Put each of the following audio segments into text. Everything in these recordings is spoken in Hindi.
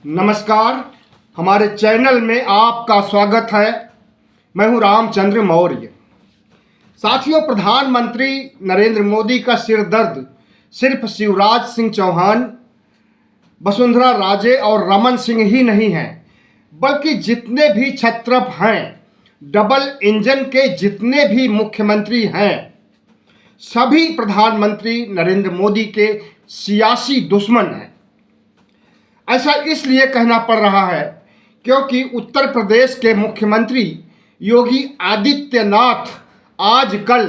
नमस्कार, हमारे चैनल में आपका स्वागत है। मैं हूं रामचंद्र मौर्य। साथियों, प्रधानमंत्री नरेंद्र मोदी का सिरदर्द सिर्फ शिवराज सिंह चौहान, वसुंधरा राजे और रमन सिंह ही नहीं है, बल्कि जितने भी छत्रप हैं, डबल इंजन के जितने भी मुख्यमंत्री हैं, सभी प्रधानमंत्री नरेंद्र मोदी के सियासी दुश्मन हैं। ऐसा इसलिए कहना पड़ रहा है क्योंकि उत्तर प्रदेश के मुख्यमंत्री योगी आदित्यनाथ आजकल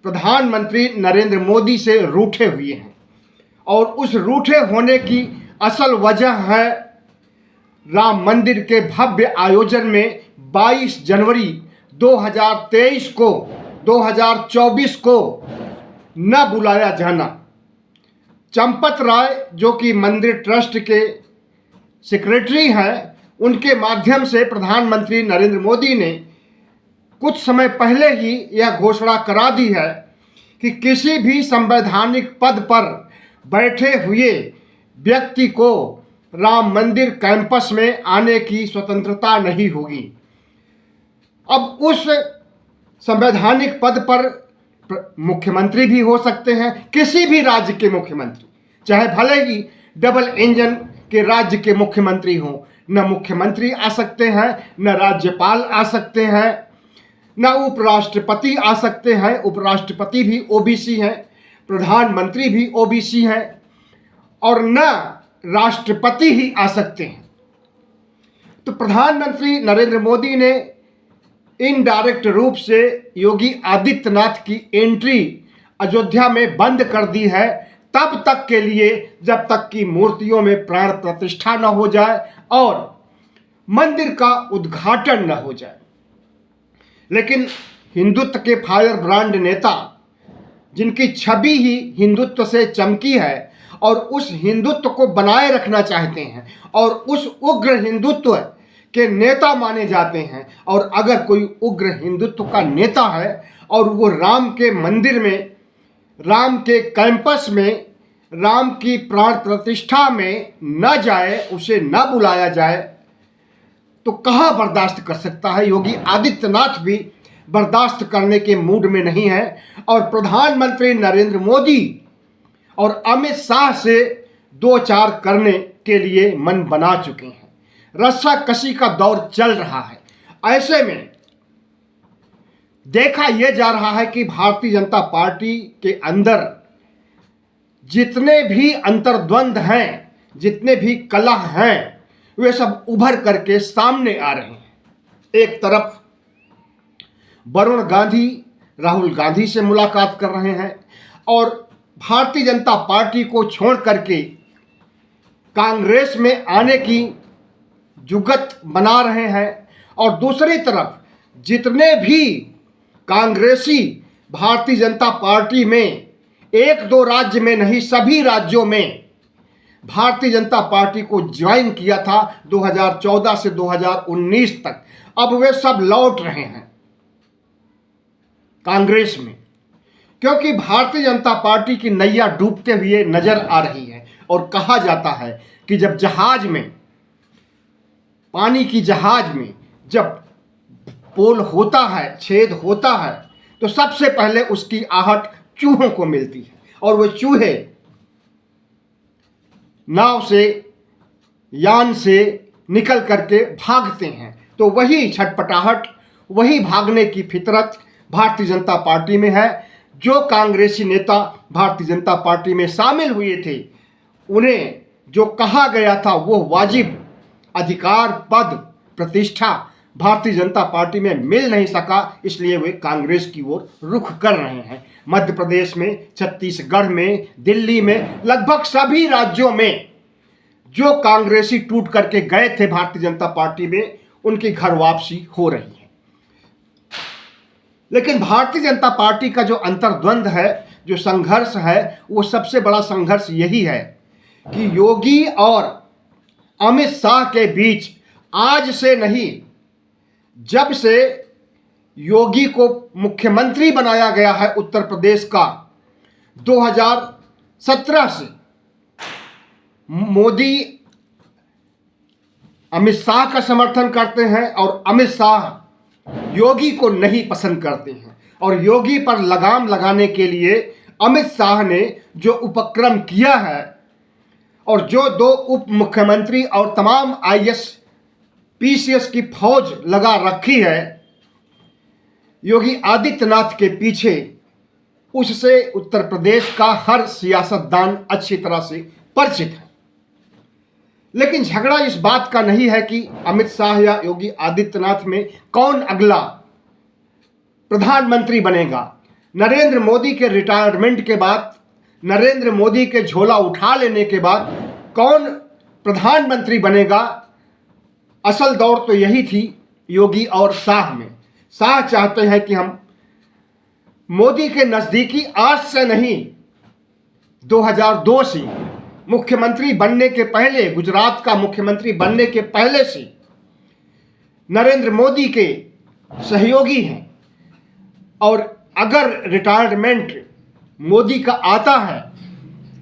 प्रधानमंत्री नरेंद्र मोदी से रूठे हुए हैं और उस रूठे होने की असल वजह है राम मंदिर के भव्य आयोजन में 22 जनवरी 2023 को 2024 को न बुलाया जाना। चंपत राय, जो कि मंदिर ट्रस्ट के सेक्रेटरी हैं, उनके माध्यम से प्रधानमंत्री नरेंद्र मोदी ने कुछ समय पहले ही यह घोषणा करा दी है कि किसी भी संवैधानिक पद पर बैठे हुए व्यक्ति को राम मंदिर कैंपस में आने की स्वतंत्रता नहीं होगी। अब उस संवैधानिक पद पर मुख्यमंत्री भी हो सकते हैं, किसी भी राज्य के मुख्यमंत्री, चाहे भले ही डबल इंजन के राज्य के मुख्यमंत्री हों। न मुख्यमंत्री आ सकते हैं, न राज्यपाल आ सकते हैं, न उपराष्ट्रपति आ सकते हैं। उपराष्ट्रपति भी ओबीसी हैं, प्रधानमंत्री भी ओबीसी हैं, और न राष्ट्रपति ही आ सकते हैं। तो प्रधानमंत्री नरेंद्र मोदी ने इनडायरेक्ट रूप से योगी आदित्यनाथ की एंट्री अयोध्या में बंद कर दी है, तब तक के लिए जब तक कि मूर्तियों में प्राण प्रतिष्ठा न हो जाए और मंदिर का उद्घाटन न हो जाए। लेकिन हिंदुत्व के फायर ब्रांड नेता, जिनकी छवि ही हिंदुत्व से चमकी है और उस हिंदुत्व को बनाए रखना चाहते हैं और उस उग्र हिंदुत्व के नेता माने जाते हैं, और अगर कोई उग्र हिंदुत्व का नेता है और वो राम के मंदिर में, राम के कैंपस में, राम की प्राण प्रतिष्ठा में न जाए, उसे न बुलाया जाए, तो कहाँ बर्दाश्त कर सकता है। योगी आदित्यनाथ भी बर्दाश्त करने के मूड में नहीं है और प्रधानमंत्री नरेंद्र मोदी और अमित शाह से दो चार करने के लिए मन बना चुके हैं। रस्साकसी का दौर चल रहा है। ऐसे में देखा यह जा रहा है कि भारतीय जनता पार्टी के अंदर जितने भी अंतर्द्वंद हैं, जितने भी कलह हैं, वे सब उभर करके सामने आ रहे हैं। एक तरफ वरुण गांधी राहुल गांधी से मुलाकात कर रहे हैं और भारतीय जनता पार्टी को छोड़ करके कांग्रेस में आने की जुगत बना रहे हैं, और दूसरी तरफ जितने भी कांग्रेसी भारतीय जनता पार्टी में, एक दो राज्य में नहीं, सभी राज्यों में भारतीय जनता पार्टी को ज्वाइन किया था 2014 से 2019 तक, अब वे सब लौट रहे हैं कांग्रेस में, क्योंकि भारतीय जनता पार्टी की नैया डूबते हुए नजर आ रही है। और कहा जाता है कि जब जहाज में, पानी की जहाज में जब पोल होता है, छेद होता है, तो सबसे पहले उसकी आहट चूहों को मिलती है और वो चूहे नाव से, यान से निकल करके भागते हैं। तो वही छटपटाहट, वही भागने की फितरत भारतीय जनता पार्टी में है। जो कांग्रेसी नेता भारतीय जनता पार्टी में शामिल हुए थे, उन्हें जो कहा गया था वो वाजिब अधिकार, पद, प्रतिष्ठा भारतीय जनता पार्टी में मिल नहीं सका, इसलिए वे कांग्रेस की ओर रुख कर रहे हैं। मध्य प्रदेश में, छत्तीसगढ़ में, दिल्ली में, लगभग सभी राज्यों में जो कांग्रेसी टूट करके गए थे भारतीय जनता पार्टी में, उनकी घर वापसी हो रही है। लेकिन भारतीय जनता पार्टी का जो अंतर्द्वंद है, जो संघर्ष है, वो सबसे बड़ा संघर्ष यही है कि योगी और अमित शाह के बीच आज से नहीं, जब से योगी को मुख्यमंत्री बनाया गया है उत्तर प्रदेश का 2017 से, मोदी अमित शाह का समर्थन करते हैं और अमित शाह योगी को नहीं पसंद करते हैं। और योगी पर लगाम लगाने के लिए अमित शाह ने जो उपक्रम किया है और जो 2 उप मुख्यमंत्री और तमाम आईएएस पीसीएस की फौज लगा रखी है योगी आदित्यनाथ के पीछे, उससे उत्तर प्रदेश का हर सियासतदान अच्छी तरह से परिचित है। लेकिन झगड़ा इस बात का नहीं है कि अमित शाह या योगी आदित्यनाथ में कौन अगला प्रधानमंत्री बनेगा। नरेंद्र मोदी के रिटायरमेंट के बाद, नरेंद्र मोदी के झोला उठा लेने के बाद कौन प्रधानमंत्री बनेगा, असल दौड़ तो यही थी योगी और शाह में। शाह चाहते हैं कि हम मोदी के नज़दीकी आज से नहीं 2002 से मुख्यमंत्री बनने के पहले, गुजरात का मुख्यमंत्री बनने के पहले से नरेंद्र मोदी के सहयोगी हैं। और अगर रिटायरमेंट मोदी का आता है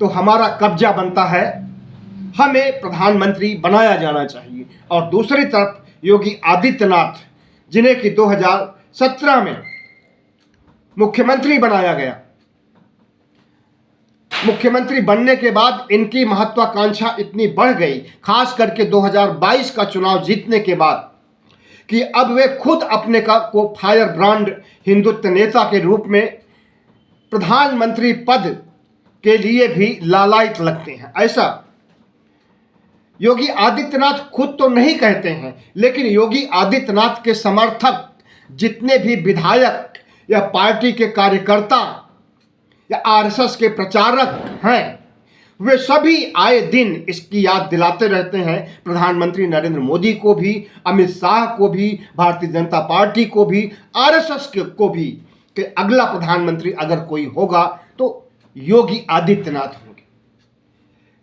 तो हमारा कब्जा बनता है, हमें प्रधानमंत्री बनाया जाना चाहिए। और दूसरी तरफ योगी आदित्यनाथ, जिन्हें कि 2017 में मुख्यमंत्री बनाया गया, मुख्यमंत्री बनने के बाद इनकी महत्वाकांक्षा इतनी बढ़ गई, खास करके 2022 का चुनाव जीतने के बाद, कि अब वे खुद अपने को फायर ब्रांड हिंदुत्व नेता के रूप में प्रधानमंत्री पद के लिए भी लालायित लगते हैं। ऐसा योगी आदित्यनाथ खुद तो नहीं कहते हैं, लेकिन योगी आदित्यनाथ के समर्थक जितने भी विधायक या पार्टी के कार्यकर्ता या आरएसएस के प्रचारक हैं, वे सभी आए दिन इसकी याद दिलाते रहते हैं प्रधानमंत्री नरेंद्र मोदी को भी, अमित शाह को भी, भारतीय जनता पार्टी को भी, आरएसएस को भी, कि अगला प्रधानमंत्री अगर कोई होगा तो योगी आदित्यनाथ होंगे।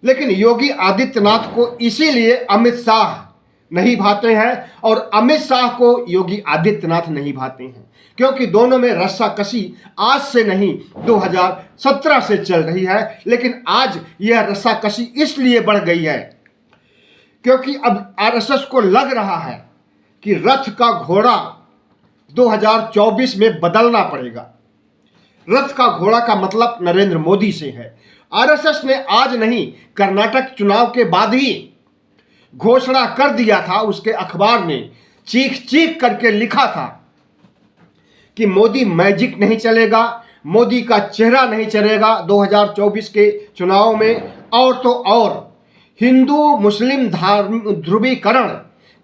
लेकिन योगी आदित्यनाथ को इसीलिए अमित शाह नहीं भाते हैं और अमित शाह को योगी आदित्यनाथ नहीं भाते हैं, क्योंकि दोनों में रस्साकशी आज से नहीं 2017 से चल रही है। लेकिन आज यह रस्साकशी इसलिए बढ़ गई है क्योंकि अब आरएसएस को लग रहा है कि रथ का घोड़ा 2024 में बदलना पड़ेगा। रथ का घोड़ा का मतलब नरेंद्र मोदी से है। आरएसएस ने आज नहीं, कर्नाटक चुनाव के बाद ही घोषणा कर दिया था, उसके अखबार ने चीख चीख करके लिखा था कि मोदी मैजिक नहीं चलेगा, मोदी का चेहरा नहीं चलेगा 2024 के चुनाव में, और तो और हिंदू मुस्लिम ध्रुवीकरण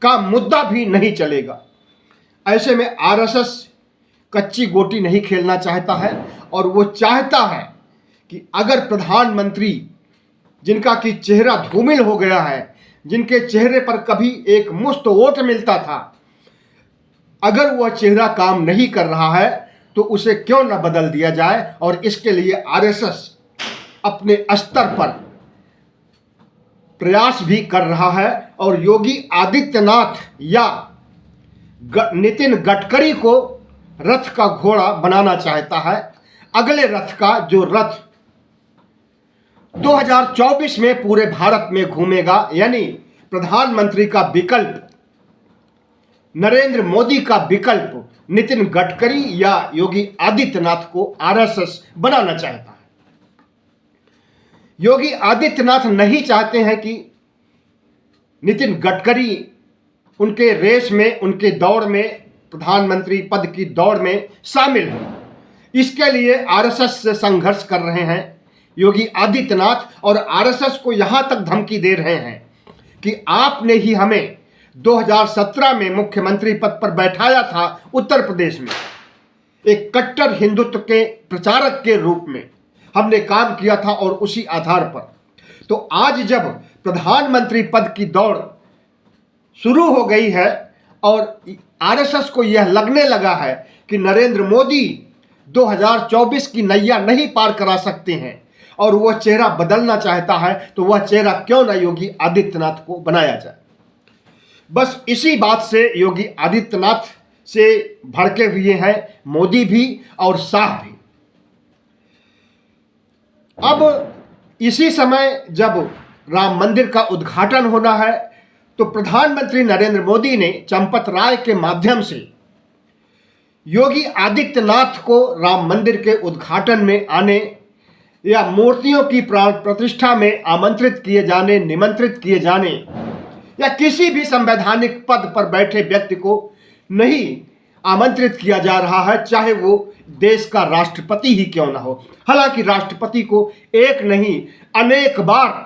का मुद्दा भी नहीं चलेगा। ऐसे में आरएसएस कच्ची गोटी नहीं खेलना चाहता है और वो चाहता है कि अगर प्रधानमंत्री, जिनका कि चेहरा धूमिल हो गया है, जिनके चेहरे पर कभी एक मुश्त वोट मिलता था, अगर वह चेहरा काम नहीं कर रहा है तो उसे क्यों न बदल दिया जाए। और इसके लिए आरएसएस अपने स्तर पर प्रयास भी कर रहा है और योगी आदित्यनाथ या नितिन गडकरी को रथ का घोड़ा बनाना चाहता है। अगले रथ का जो रथ 2024 में पूरे भारत में घूमेगा, यानी प्रधानमंत्री का विकल्प, नरेंद्र मोदी का विकल्प नितिन गडकरी या योगी आदित्यनाथ को आरएसएस बनाना चाहता है। योगी आदित्यनाथ नहीं चाहते हैं कि नितिन गडकरी उनके रेस में, उनके दौड़ में, प्रधानमंत्री पद की दौड़ में शामिल हो। इसके लिए आरएसएस से संघर्ष कर रहे हैं योगी आदित्यनाथ और आरएसएस को यहां तक धमकी दे रहे हैं कि आपने ही हमें 2017 में मुख्यमंत्री पद पर बैठाया था उत्तर प्रदेश में, एक कट्टर हिंदुत्व के प्रचारक के रूप में हमने काम किया था और उसी आधार पर। तो आज जब प्रधानमंत्री पद की दौड़ शुरू हो गई है और आरएसएस को यह लगने लगा है कि नरेंद्र मोदी 2024 की नैया नहीं पार करा सकते हैं और वह चेहरा बदलना चाहता है, तो वह चेहरा क्यों न योगी आदित्यनाथ को बनाया जाए। बस इसी बात से योगी आदित्यनाथ से भड़के हुए हैं मोदी भी और शाह भी। अब इसी समय जब राम मंदिर का उद्घाटन होना है तो प्रधानमंत्री नरेंद्र मोदी ने चंपत राय के माध्यम से योगी आदित्यनाथ को राम मंदिर के उद्घाटन में आने या मूर्तियों की प्राण प्रतिष्ठा में आमंत्रित किए जाने, निमंत्रित किए जाने या किसी भी संवैधानिक पद पर बैठे व्यक्ति को नहीं आमंत्रित किया जा रहा है, चाहे वो देश का राष्ट्रपति ही क्यों ना हो। हालांकि राष्ट्रपति को एक नहीं अनेक बार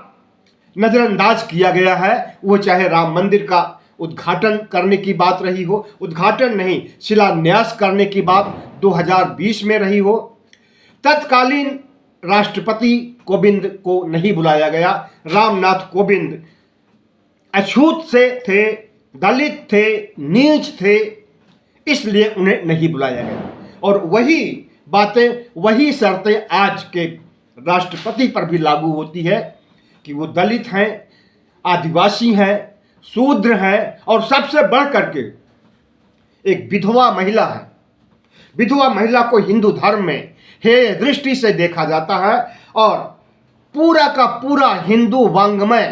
नजरअंदाज किया गया है, वो चाहे राम मंदिर का उद्घाटन करने की बात रही हो, उद्घाटन नहीं शिलान्यास करने की बात 2020 में रही हो, तत्कालीन राष्ट्रपति कोविंद को नहीं बुलाया गया। रामनाथ कोविंद अछूत से थे, दलित थे, नीच थे, इसलिए उन्हें नहीं बुलाया गया। और वही बातें, वही शर्तें आज के राष्ट्रपति पर भी लागू होती है कि वो दलित हैं, आदिवासी हैं, शूद्र हैं और सबसे बढ़ करके एक विधवा महिला है। विधवा महिला को हिंदू धर्म में हेय दृष्टि से देखा जाता है और पूरा का पूरा हिंदू वांग्मय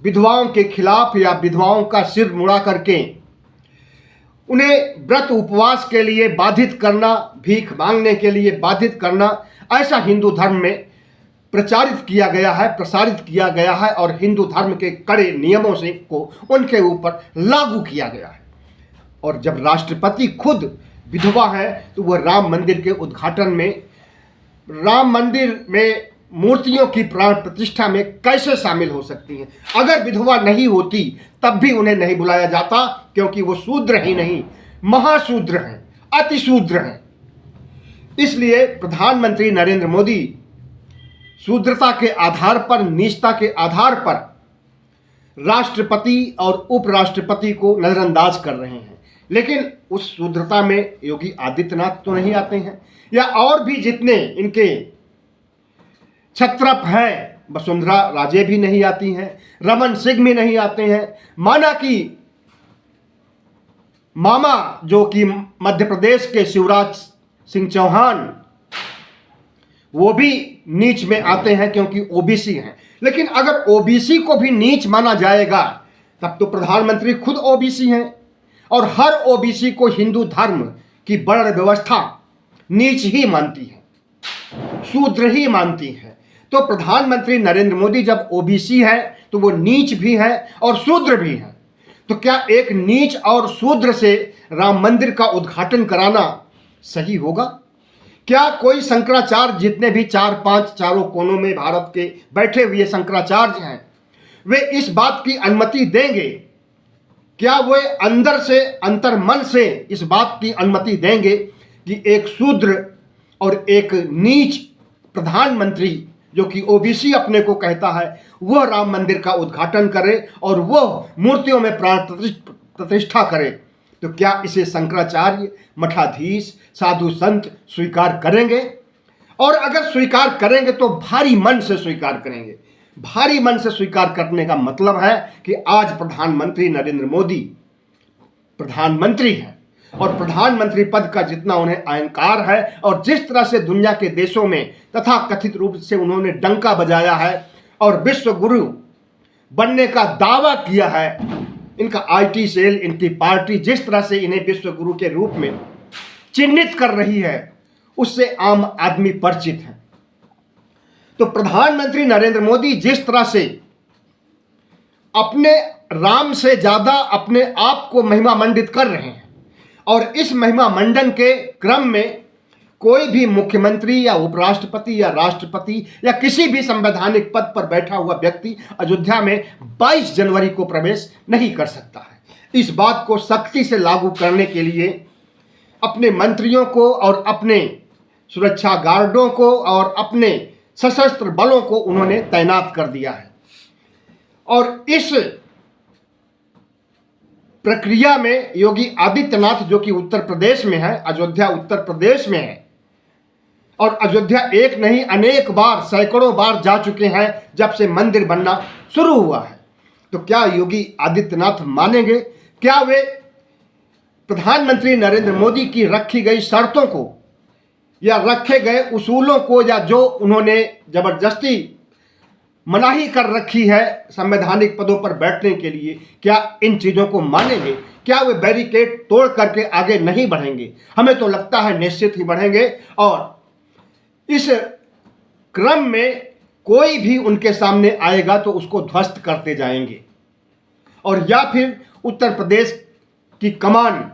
विधवाओं के खिलाफ या विधवाओं का सिर मुड़ा करके उन्हें व्रत उपवास के लिए बाधित करना, भीख मांगने के लिए बाधित करना, ऐसा हिंदू धर्म में प्रचारित किया गया है, प्रसारित किया गया है और हिंदू धर्म के कड़े नियमों से को उनके ऊपर लागू किया गया है। और जब राष्ट्रपति खुद विधवा है तो वह राम मंदिर के उद्घाटन में, राम मंदिर में मूर्तियों की प्राण प्रतिष्ठा में कैसे शामिल हो सकती हैं? अगर विधवा नहीं होती तब भी उन्हें नहीं बुलाया जाता, क्योंकि वो शूद्र ही नहीं महाशूद्र हैं, अतिशूद्र हैं। इसलिए प्रधानमंत्री नरेंद्र मोदी शूद्रता के आधार पर, नीचता के आधार पर राष्ट्रपति और उपराष्ट्रपति को नजरअंदाज कर रहे हैं। लेकिन उस शूद्रता में योगी आदित्यनाथ तो नहीं आते हैं, या और भी जितने इनके छत्रप हैं, वसुंधरा राजे भी नहीं आती हैं, रमन सिंह भी नहीं आते हैं, माना कि मामा जो कि मध्य प्रदेश के शिवराज सिंह चौहान, वो भी नीच में आते हैं क्योंकि ओबीसी हैं। लेकिन अगर ओबीसी को भी नीच माना जाएगा तब तो प्रधानमंत्री खुद ओबीसी हैं और हर ओबीसी को हिंदू धर्म की वर्ण व्यवस्था नीच ही मानती है, शूद्र ही मानती है। तो प्रधानमंत्री नरेंद्र मोदी जब ओबीसी है तो वो नीच भी है और शूद्र भी है। तो क्या एक नीच और शूद्र से राम मंदिर का उद्घाटन कराना सही होगा? क्या कोई शंकराचार्य, जितने भी 4-5 चारों कोनों में भारत के बैठे हुए शंकराचार्य हैं, वे इस बात की अनुमति देंगे? क्या वे अंदर से, अंतर्मन से इस बात की अनुमति देंगे कि एक शूद्र और एक नीच प्रधानमंत्री, जो कि ओबीसी अपने को कहता है, वह राम मंदिर का उद्घाटन करे और वह मूर्तियों में प्राण प्रतिष्ठा करे? तो क्या इसे शंकराचार्य, मठाधीश, साधु संत स्वीकार करेंगे? और अगर स्वीकार करेंगे तो भारी मन से स्वीकार करेंगे। भारी मन से स्वीकार करने का मतलब है कि आज प्रधानमंत्री नरेंद्र मोदी प्रधानमंत्री हैं और प्रधानमंत्री पद का जितना उन्हें अहंकार है और जिस तरह से दुनिया के देशों में तथा कथित रूप से उन्होंने डंका बजाया है और विश्व गुरु बनने का दावा किया है, इनका आईटी सेल, इनकी पार्टी जिस तरह से इन्हें विश्व गुरु के रूप में चिन्हित कर रही है, उससे आम आदमी परिचित है। तो प्रधानमंत्री नरेंद्र मोदी जिस तरह से अपने राम से ज्यादा अपने आप को महिमा मंडित कर रहे हैं और इस महिमा मंडन के क्रम में कोई भी मुख्यमंत्री या उपराष्ट्रपति या राष्ट्रपति या किसी भी संवैधानिक पद पर बैठा हुआ व्यक्ति अयोध्या में 22 जनवरी को प्रवेश नहीं कर सकता है। इस बात को सख्ती से लागू करने के लिए अपने मंत्रियों को और अपने सुरक्षा गार्डों को और अपने सशस्त्र बलों को उन्होंने तैनात कर दिया है। और इस प्रक्रिया में योगी आदित्यनाथ, जो कि उत्तर प्रदेश में है, अयोध्या उत्तर प्रदेश में है, और अयोध्या एक नहीं अनेक बार, सैकड़ों बार जा चुके हैं जब से मंदिर बनना शुरू हुआ है। तो क्या योगी आदित्यनाथ मानेंगे? क्या वे प्रधानमंत्री नरेंद्र मोदी की रखी गई शर्तों को या रखे गए उसूलों को, या जो उन्होंने जबरदस्ती मनाही कर रखी है संवैधानिक पदों पर बैठने के लिए, क्या इन चीज़ों को मानेंगे? क्या वे बैरिकेड तोड़ करके आगे नहीं बढ़ेंगे? हमें तो लगता है निश्चित ही बढ़ेंगे, और इस क्रम में कोई भी उनके सामने आएगा तो उसको ध्वस्त करते जाएंगे, और या फिर उत्तर प्रदेश की कमान,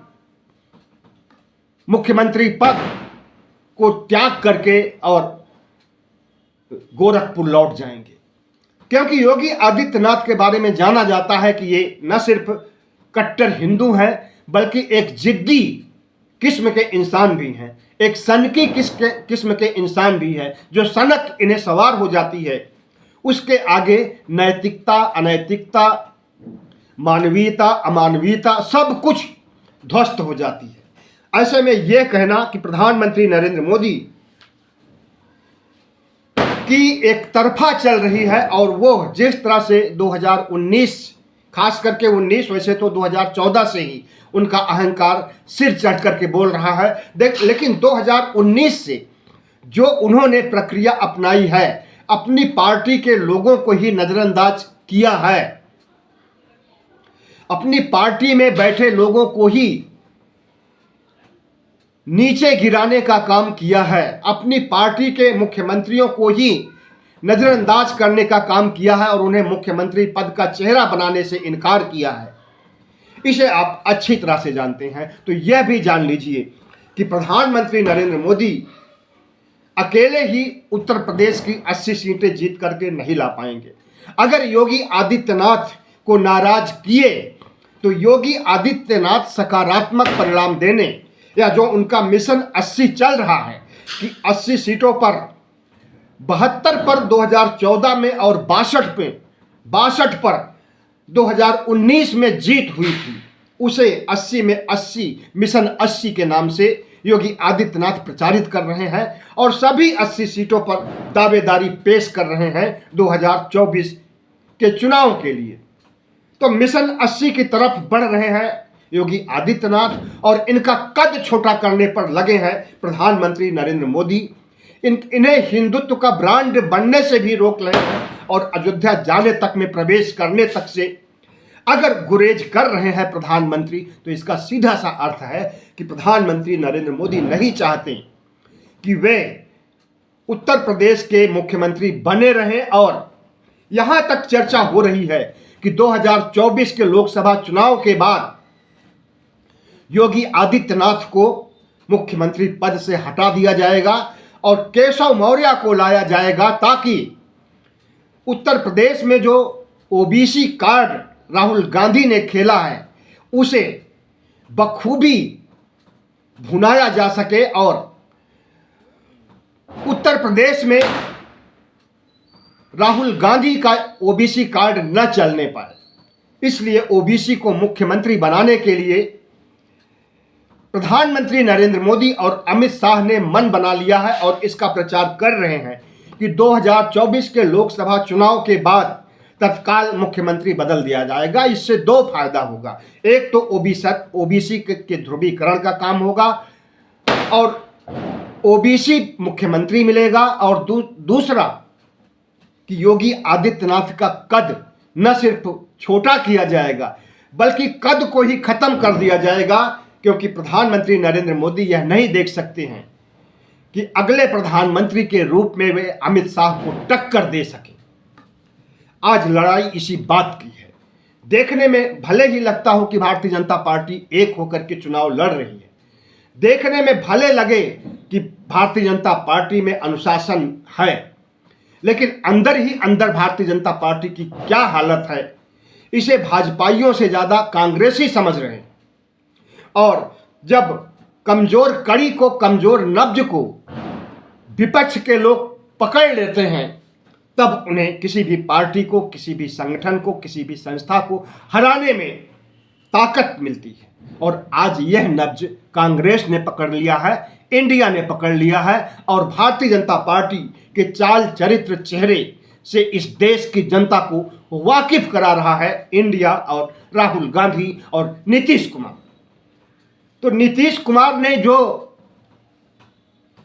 मुख्यमंत्री पद को त्याग करके और गोरखपुर लौट जाएंगे। क्योंकि योगी आदित्यनाथ के बारे में जाना जाता है कि ये न सिर्फ कट्टर हिंदू हैं, बल्कि एक जिद्दी किस्म के इंसान भी हैं, एक सनकी किस्म के इंसान भी है। जो सनक इन्हें सवार हो जाती है, उसके आगे नैतिकता, अनैतिकता, मानवीयता, अमानवीयता सब कुछ ध्वस्त हो जाती है। ऐसे में यह कहना कि प्रधानमंत्री नरेंद्र मोदी की एक तरफा चल रही है, और वो जिस तरह से 2019, खास करके 19, वैसे तो 2014 से ही उनका अहंकार सिर चढ़ करके बोल रहा है, लेकिन 2019 से जो उन्होंने प्रक्रिया अपनाई है, अपनी पार्टी के लोगों को ही नजरअंदाज किया है, अपनी पार्टी में बैठे लोगों को ही नीचे गिराने का काम किया है, अपनी पार्टी के मुख्यमंत्रियों को ही नजरअंदाज करने का काम किया है, और उन्हें मुख्यमंत्री पद का चेहरा बनाने से इनकार किया है। इसे आप अच्छी तरह से जानते हैं। तो यह भी जान लीजिए कि प्रधानमंत्री नरेंद्र मोदी अकेले ही उत्तर प्रदेश की 80 सीटें जीत करके नहीं ला पाएंगे। अगर योगी आदित्यनाथ को नाराज किए तो योगी आदित्यनाथ सकारात्मक परिणाम देने, या जो उनका मिशन 80 चल रहा है कि 80 सीटों पर 72 पर 2014 में और 62 पर 2019 में जीत हुई थी, उसे 80 में 80 मिशन 80 के नाम से योगी आदित्यनाथ प्रचारित कर रहे हैं, और सभी 80 सीटों पर दावेदारी पेश कर रहे हैं 2024 के चुनाव के लिए। तो मिशन 80 की तरफ बढ़ रहे हैं योगी आदित्यनाथ, और इनका कद छोटा करने पर लगे हैं प्रधानमंत्री नरेंद्र मोदी। इन्हें हिंदुत्व का ब्रांड बनने से भी रोक रहे हैं, और अयोध्या जाने तक में, प्रवेश करने तक से अगर गुरेज कर रहे हैं प्रधानमंत्री, तो इसका सीधा सा अर्थ है कि प्रधानमंत्री नरेंद्र मोदी नहीं चाहते कि वे उत्तर प्रदेश के मुख्यमंत्री बने रहें। और यहां तक चर्चा हो रही है कि 2024 के लोकसभा चुनाव के बाद योगी आदित्यनाथ को मुख्यमंत्री पद से हटा दिया जाएगा और केशव मौर्य को लाया जाएगा, ताकि उत्तर प्रदेश में जो ओबीसी कार्ड राहुल गांधी ने खेला है उसे बखूबी भुनाया जा सके, और उत्तर प्रदेश में राहुल गांधी का ओबीसी कार्ड न चलने पाए। इसलिए ओबीसी को मुख्यमंत्री बनाने के लिए प्रधानमंत्री नरेंद्र मोदी और अमित शाह ने मन बना लिया है, और इसका प्रचार कर रहे हैं कि 2024 के लोकसभा चुनाव के बाद तत्काल मुख्यमंत्री बदल दिया जाएगा। इससे दो फायदा होगा, एक तो ओबीसी के ध्रुवीकरण का काम होगा और ओबीसी मुख्यमंत्री मिलेगा, और दूसरा कि योगी आदित्यनाथ का कद न सिर्फ छोटा किया जाएगा बल्कि कद को ही खत्म कर दिया जाएगा, क्योंकि प्रधानमंत्री नरेंद्र मोदी यह नहीं देख सकते हैं कि अगले प्रधानमंत्री के रूप में वे अमित शाह को टक्कर दे सके। आज लड़ाई इसी बात की है। देखने में भले ही लगता हो कि भारतीय जनता पार्टी एक होकर के चुनाव लड़ रही है, देखने में भले लगे कि भारतीय जनता पार्टी में अनुशासन है, लेकिन अंदर ही अंदर भारतीय जनता पार्टी की क्या हालत है, इसे भाजपाइयों से ज़्यादा कांग्रेसी समझ रहे हैं। और जब कमजोर कड़ी को, कमजोर नब्ज को विपक्ष के लोग पकड़ लेते हैं, तब उन्हें किसी भी पार्टी को, किसी भी संगठन को, किसी भी संस्था को हराने में ताकत मिलती है। और आज यह नब्ज कांग्रेस ने पकड़ लिया है, इंडिया ने पकड़ लिया है, और भारतीय जनता पार्टी के चाल चरित्र चेहरे से इस देश की जनता को वाकिफ करा रहा है इंडिया और राहुल गांधी और नीतीश कुमार। तो नीतीश कुमार ने जो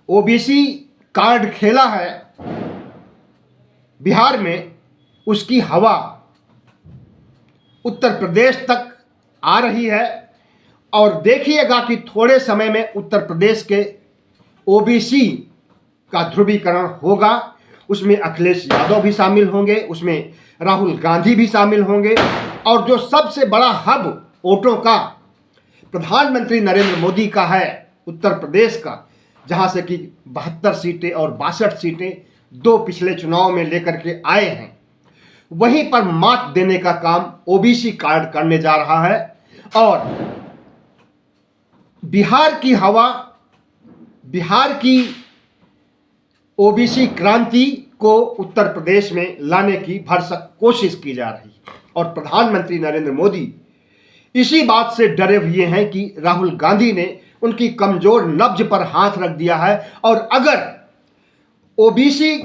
ओबीसी कार्ड खेला है बिहार में, उसकी हवा उत्तर प्रदेश तक आ रही है और देखिएगा कि थोड़े समय में उत्तर प्रदेश के ओबीसी का ध्रुवीकरण होगा। उसमें अखिलेश यादव भी शामिल होंगे, उसमें राहुल गांधी भी शामिल होंगे और जो सबसे बड़ा हब वोटों का प्रधानमंत्री नरेंद्र मोदी का है उत्तर प्रदेश का, जहां से कि 72 सीटें और 62 सीटें दो पिछले चुनाव में लेकर के आए हैं, वहीं पर मात देने का काम ओबीसी कार्ड करने जा रहा है। और बिहार की हवा, बिहार की ओबीसी क्रांति को उत्तर प्रदेश में लाने की भरसक कोशिश की जा रही है और प्रधानमंत्री नरेंद्र मोदी इसी बात से डरे हुए हैं कि राहुल गांधी ने उनकी कमजोर नब्ज पर हाथ रख दिया है और अगर ओबीसी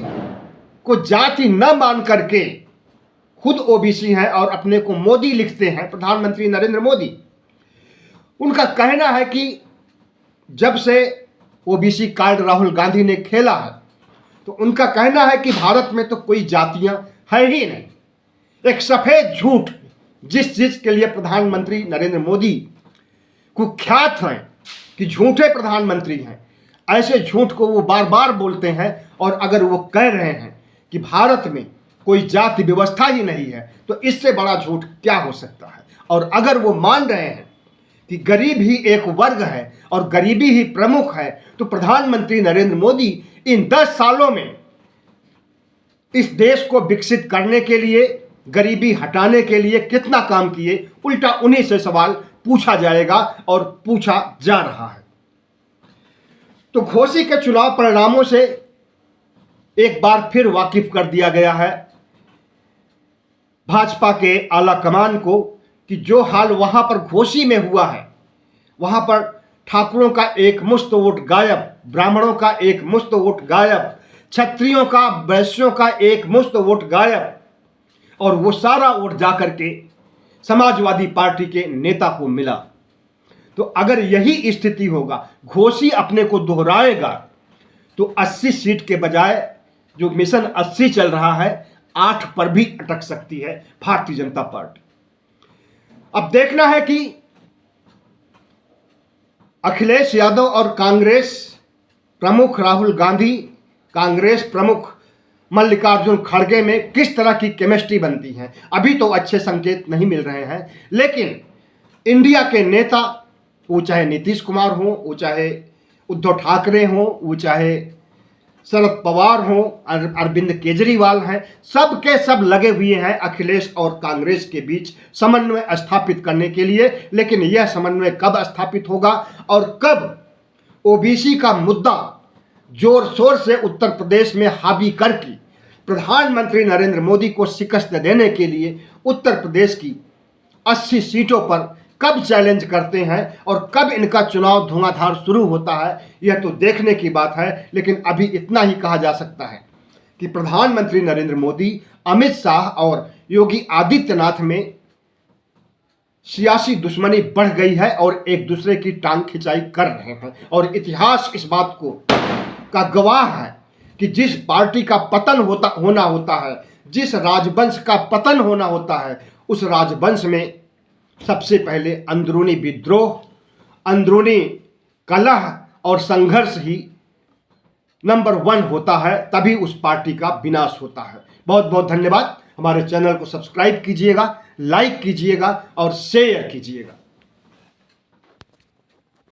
को जाति न मान करके खुद ओबीसी हैं और अपने को मोदी लिखते हैं, प्रधानमंत्री नरेंद्र मोदी, उनका कहना है कि जब से ओबीसी कार्ड राहुल गांधी ने खेला है तो उनका कहना है कि भारत में तो कोई जातियां है ही नहीं। एक सफेद झूठ, जिस चीज के लिए प्रधानमंत्री नरेंद्र मोदी कुख्यात हैं कि झूठे प्रधानमंत्री हैं, ऐसे झूठ को वो बार बार बोलते हैं। और अगर वो कह रहे हैं कि भारत में कोई जाति व्यवस्था ही नहीं है तो इससे बड़ा झूठ क्या हो सकता है। और अगर वो मान रहे हैं कि गरीब ही एक वर्ग है और गरीबी ही प्रमुख है, तो प्रधानमंत्री नरेंद्र मोदी इन 10 सालों में इस देश को विकसित करने के लिए, गरीबी हटाने के लिए कितना काम किए, उल्टा उन्हीं से सवाल पूछा जाएगा और पूछा जा रहा है। तो घोसी के चुनाव परिणामों से एक बार फिर वाकिफ कर दिया गया है भाजपा के आला कमान को कि जो हाल वहां पर घोसी में हुआ है, वहां पर ठाकुरों का एक मुश्त वोट गायब, ब्राह्मणों का एक मुश्त वोट गायब, क्षत्रियों का, वैश्यों का एक मुश्त वोट गायब, और वो सारा वोट जाकर के समाजवादी पार्टी के नेता को मिला। तो अगर यही स्थिति होगा, घोसी अपने को दोहराएगा, तो 80 सीट के बजाय जो मिशन 80 चल रहा है 8 पर भी अटक सकती है भारतीय जनता पार्टी। अब देखना है कि अखिलेश यादव और कांग्रेस प्रमुख राहुल गांधी, कांग्रेस प्रमुख मल्लिकार्जुन खड़गे में किस तरह की केमिस्ट्री बनती है। अभी तो अच्छे संकेत नहीं मिल रहे हैं, लेकिन इंडिया के नेता, वो चाहे नीतीश कुमार हो, वो चाहे उद्धव ठाकरे हो, वो चाहे शरद पवार हो, अरविंद केजरीवाल हैं, सब के सब लगे हुए हैं अखिलेश और कांग्रेस के बीच समन्वय स्थापित करने के लिए। लेकिन यह समन्वय कब स्थापित होगा और कब ओबीसी का मुद्दा जोर शोर से उत्तर प्रदेश में हावी करके प्रधानमंत्री नरेंद्र मोदी को शिकस्त देने के लिए उत्तर प्रदेश की 80 सीटों पर कब चैलेंज करते हैं और कब इनका चुनाव धुआंधार शुरू होता है, यह तो देखने की बात है। लेकिन अभी इतना ही कहा जा सकता है कि प्रधानमंत्री नरेंद्र मोदी, अमित शाह और योगी आदित्यनाथ में सियासी दुश्मनी बढ़ गई है और एक दूसरे की टांग खिंचाई कर रहे हैं। और इतिहास इस बात को का गवाह है कि जिस पार्टी का पतन होना होता है, जिस राजवंश का पतन होना होता है, उस राजवंश में सबसे पहले अंदरूनी विद्रोह, अंदरूनी कलह और संघर्ष ही नंबर 1 होता है, तभी उस पार्टी का विनाश होता है। बहुत बहुत धन्यवाद। हमारे चैनल को सब्सक्राइब कीजिएगा, लाइक कीजिएगा और शेयर कीजिएगा।